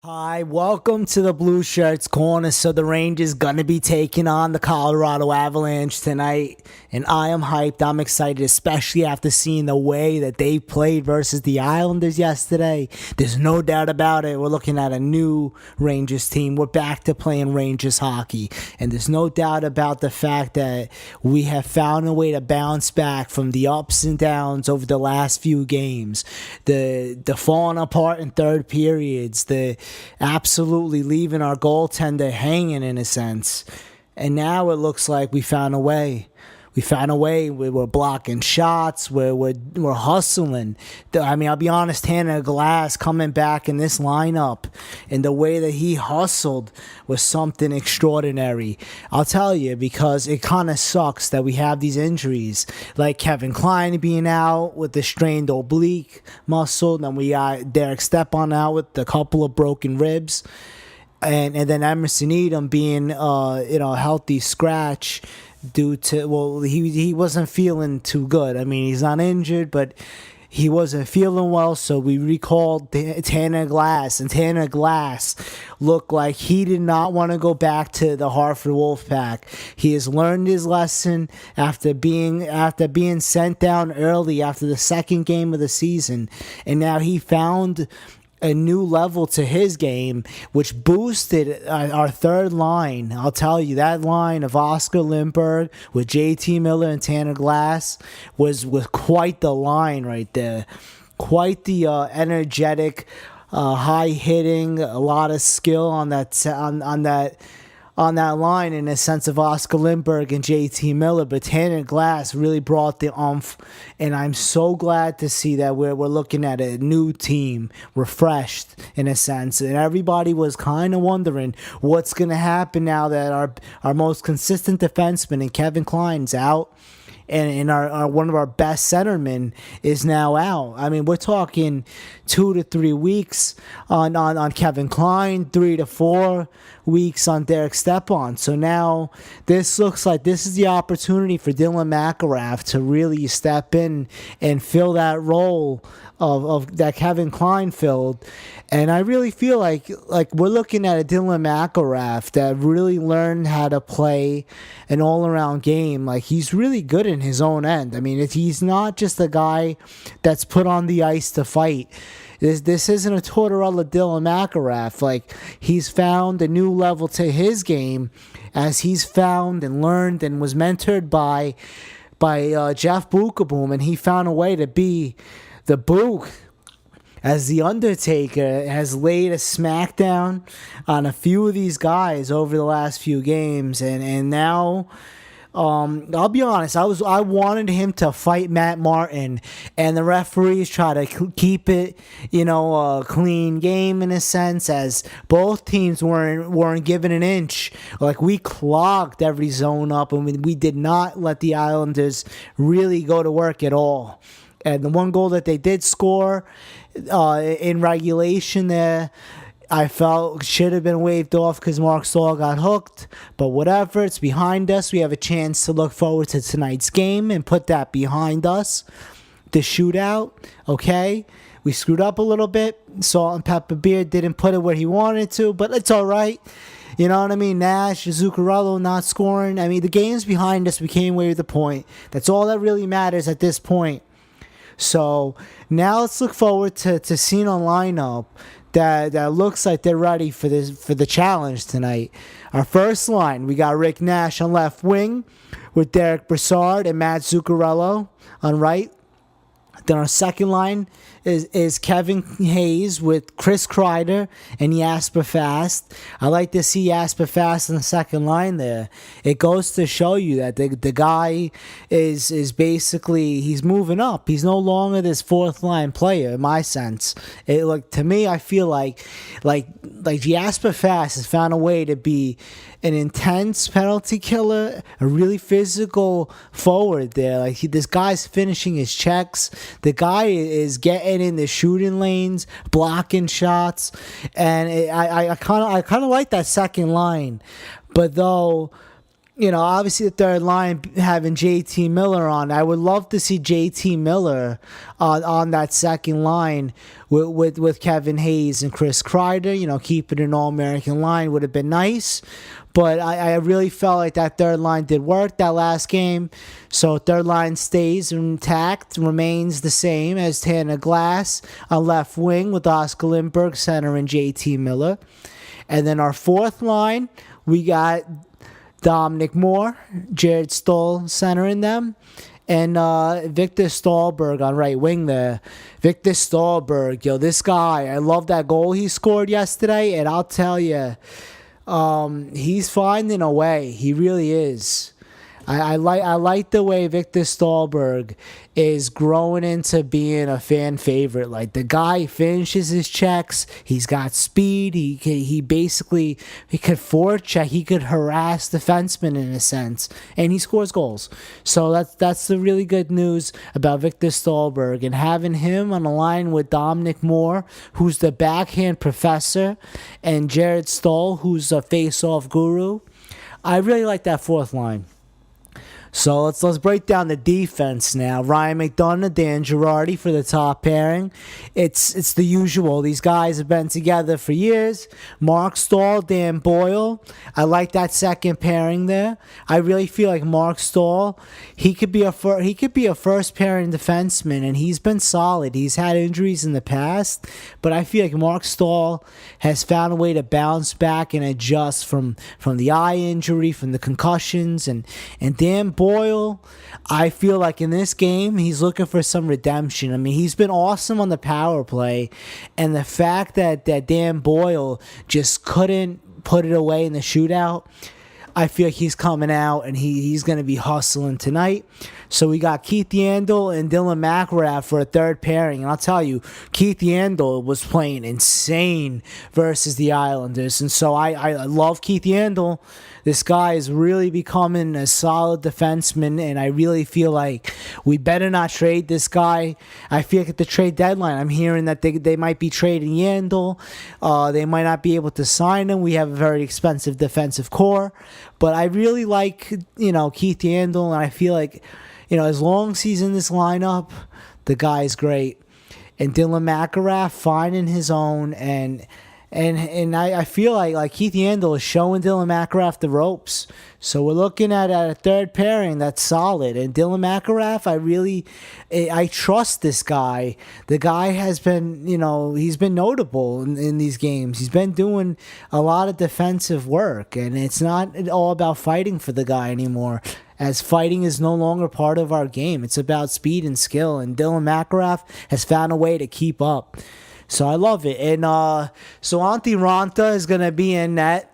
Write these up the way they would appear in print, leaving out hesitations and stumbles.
Hi, welcome to the Blueshirts corner. So the Rangers gonna be taking on the Colorado Avalanche tonight, and I am hyped. I'm excited, especially after seeing the way that they played versus the Islanders yesterday. There's no doubt about it. We're looking at a new Rangers team. We're back to playing Rangers hockey, and there's no doubt about the fact that we have found a way to bounce back from the ups and downs over the last few games. The falling apart in third periods, the absolutely leaving our goaltender hanging in a sense. And now it looks like we found a way. We found a way. We're blocking shots. We're hustling. I mean, I'll be honest, Tanner Glass coming back in this lineup and the way that he hustled was something extraordinary. I'll tell you, because it kind of sucks that we have these injuries, like Kevin Klein being out with the strained oblique muscle. Then we got Derek Stepan out with a couple of broken ribs. And then Emerson Edom being a healthy scratch due to, well, he wasn't feeling too good. I mean, he's not injured, but he wasn't feeling well, so we recalled Tanner Glass, and Tanner Glass looked like he did not want to go back to the Hartford Wolfpack. He has learned his lesson after being sent down early after the second game of the season, and now he found a new level to his game, which boosted our third line. I'll tell you, that line of Oscar Lindbergh with JT Miller and Tanner Glass was quite the line right there. Quite the energetic, high hitting, a lot of skill on that line in a sense of Oscar Lindbergh and JT Miller, but Tanner Glass really brought the oomph, and I'm so glad to see that we're looking at a new team, refreshed in a sense, and everybody was kind of wondering what's going to happen now that our most consistent defenseman and Kevin Klein's out. And our one of our best centermen is now out. I mean, we're talking 2 to 3 weeks on Kevin Klein, 3 to 4 weeks on Derek Stepan. So now this looks like this is the opportunity for Dylan McIlrath to really step in and fill that role of that Kevin Klein filled. And I really feel like we're looking at a Dylan McIlrath that really learned how to play an all-around game. Like, he's really good in his own end. I mean, he's not just a guy that's put on the ice to fight. This isn't a Tortorella Dylan McIlrath. Like, he's found a new level to his game as he's found and learned and was mentored by Jeff Bukaboom, and he found a way to be the Book, as The Undertaker has laid a smackdown on a few of these guys over the last few games, and now I'll be honest, I wanted him to fight Matt Martin, and the referees try to keep it, a clean game in a sense, as both teams weren't given an inch. Like, we clogged every zone up, and we did not let the Islanders really go to work at all. And the one goal that they did score in regulation there, I felt should have been waved off because Mark Stahl got hooked. But whatever, it's behind us. We have a chance to look forward to tonight's game and put that behind us. The shootout, okay? We screwed up a little bit. Salt and Pepper Beard didn't put it where he wanted to, but it's all right. You know what I mean? Nash, Zuccarello not scoring. I mean, the game's behind us. We came away with the point. That's all that really matters at this point. So now let's look forward to seeing a lineup that looks like they're ready for the challenge tonight. Our first line, we got Rick Nash on left wing with Derek Brassard and Matt Zuccarello on right. Then our second line is Kevin Hayes with Chris Kreider and Jasper Fast. I like to see Jasper Fast in the second line there. It goes to show you that the guy is basically, he's moving up. He's no longer this fourth line player in my sense. To me, I feel like Jasper Fast has found a way to be an intense penalty killer, a really physical forward there. Like, this guy's finishing his checks. The guy is getting in the shooting lanes, blocking shots, and I kind of like that second line. But though Obviously the third line having JT Miller on. I would love to see JT Miller on that second line with Kevin Hayes and Chris Kreider. Keeping an All-American line would have been nice. But I really felt like that third line did work that last game. So third line stays intact, remains the same as Tanner Glass on left wing with Oscar Lindberg, center, and JT Miller. And then our fourth line, we got Dominic Moore, Jared Stoll centering them, and Victor Stahlberg on right wing there. Victor Stahlberg, this guy, I love that goal he scored yesterday, and I'll tell you, he's finding a way. He really is. I like the way Victor Stahlberg is growing into being a fan favorite. Like, the guy finishes his checks. He's got speed. He could forecheck. He could harass defensemen in a sense, and he scores goals. So that's the really good news about Victor Stahlberg, and having him on a line with Dominic Moore, who's the backhand professor, and Jared Stoll, who's a face-off guru. I really like that fourth line. So let's break down the defense now. Ryan McDonough, Dan Girardi for the top pairing. It's the usual. These guys have been together for years. Mark Stahl, Dan Boyle. I like that second pairing there. I really feel like Mark Stahl, he could be a first pairing defenseman, and he's been solid. He's had injuries in the past, but I feel like Mark Stahl has found a way to bounce back and adjust from the eye injury, from the concussions, and Dan Boyle, I feel like in this game, he's looking for some redemption. I mean, he's been awesome on the power play, and the fact that Dan Boyle just couldn't put it away in the shootout, I feel like he's coming out, and he's going to be hustling tonight. So we got Keith Yandel and Dylan McIlrath for a third pairing. And I'll tell you, Keith Yandel was playing insane versus the Islanders. And so I love Keith Yandel. This guy is really becoming a solid defenseman, and I really feel like we better not trade this guy. I feel like at the trade deadline, I'm hearing that they might be trading Yandel. They might not be able to sign him. We have a very expensive defensive core. But I really like, Keith Yandel, and I feel like, as long as he's in this lineup, the guy's great. And Dylan McIlrath finding his own, and I feel like Keith Yandel is showing Dylan McIlrath the ropes. So we're looking at a third pairing that's solid. And Dylan McIlrath, I trust this guy. The guy has been, he's been notable in these games. He's been doing a lot of defensive work, and it's not all about fighting for the guy anymore, as fighting is no longer part of our game. It's about speed and skill, and Dylan McIlrath has found a way to keep up. So I love it. And so Antti Ranta is going to be in net.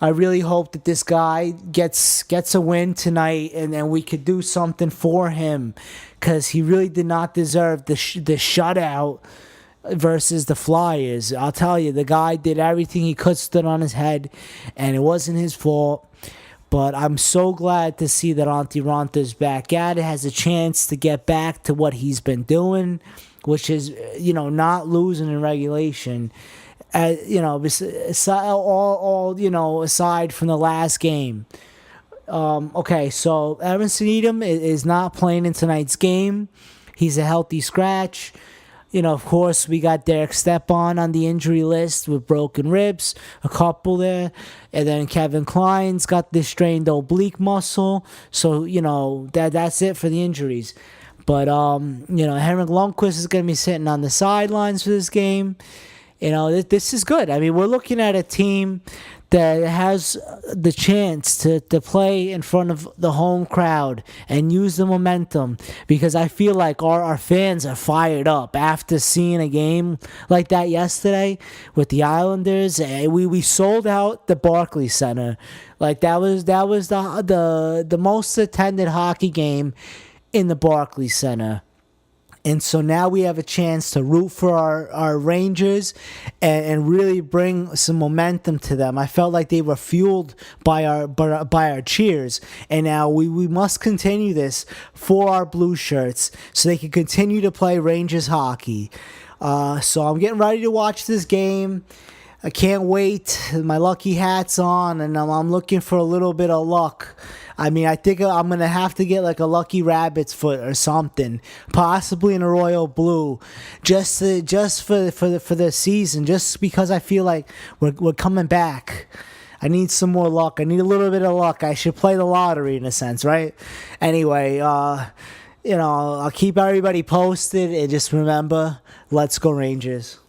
I really hope that this guy gets a win tonight, and then we could do something for him, because he really did not deserve the shutout versus the Flyers. I'll tell you, the guy did everything he could, stood on his head, and it wasn't his fault. But I'm so glad to see that Antti Ranta's back at it, has a chance to get back to what he's been doing, which is, not losing in regulation. Aside from the last game. Okay, so Emerson Edom is not playing in tonight's game. He's a healthy scratch. Of course, we got Derek Stepan on the injury list with broken ribs, a couple there. And then Kevin Klein's got this strained oblique muscle. So, that's it for the injuries. But, Henrik Lundqvist is going to be sitting on the sidelines for this game. This is good. I mean, we're looking at a team that has the chance to play in front of the home crowd and use the momentum, because I feel like our fans are fired up after seeing a game like that yesterday with the Islanders. We sold out the Barclays Center. Like, that was the most attended hockey game in the Barclays Center. And so now we have a chance to root for our Rangers and really bring some momentum to them. I felt like they were fueled by our cheers. And now we must continue this for our Blueshirts so they can continue to play Rangers hockey. So I'm getting ready to watch this game. I can't wait. My lucky hat's on, and I'm looking for a little bit of luck. I mean, I think I'm gonna have to get like a lucky rabbit's foot or something, possibly in a royal blue, just for the season, just because I feel like we're coming back. I need some more luck. I need a little bit of luck. I should play the lottery in a sense, right? Anyway, I'll keep everybody posted, and just remember, let's go Rangers.